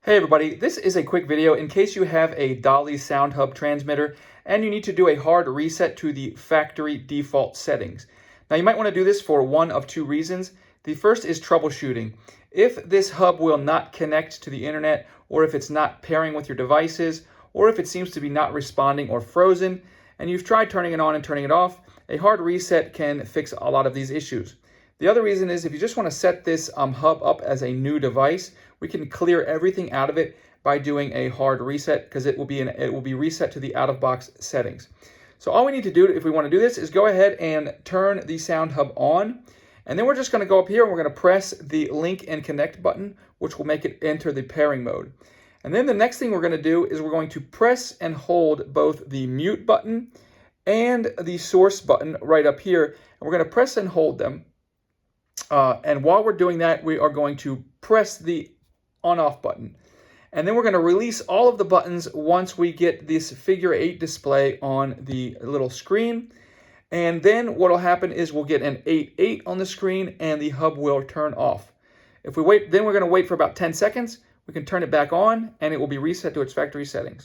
Hey everybody, this is a quick video in case you have a Dali Sound Hub transmitter and you need to do a hard reset to the factory default settings. Now you might want to do this for one of two reasons. The first is troubleshooting. If this hub will not connect to the internet, or if it's not pairing with your devices, or if it seems to be not responding or frozen, and you've tried turning it on and turning it off, a hard reset can fix a lot of these issues. The other reason is if you just want to set this hub up as a new device, we can clear everything out of it by doing a hard reset because it will be reset to the out-of-box settings. So all we need to do if we want to do this is go ahead and turn the Sound Hub on, and then we're just going to go up here and we're going to press the link and connect button, which will make it enter the pairing mode. And then the next thing we're going to do is we're going to press and hold both the mute button and the source button right up here, and we're going to press and hold them. And while we're doing that, we are going to press the on-off button. And then we're going to release all of the buttons once we get this figure 8 display on the little screen. And then what will happen is we'll get an 8-8 on the screen and the hub will turn off. If we wait, then we're going to wait for about 10 seconds. We can turn it back on and it will be reset to its factory settings.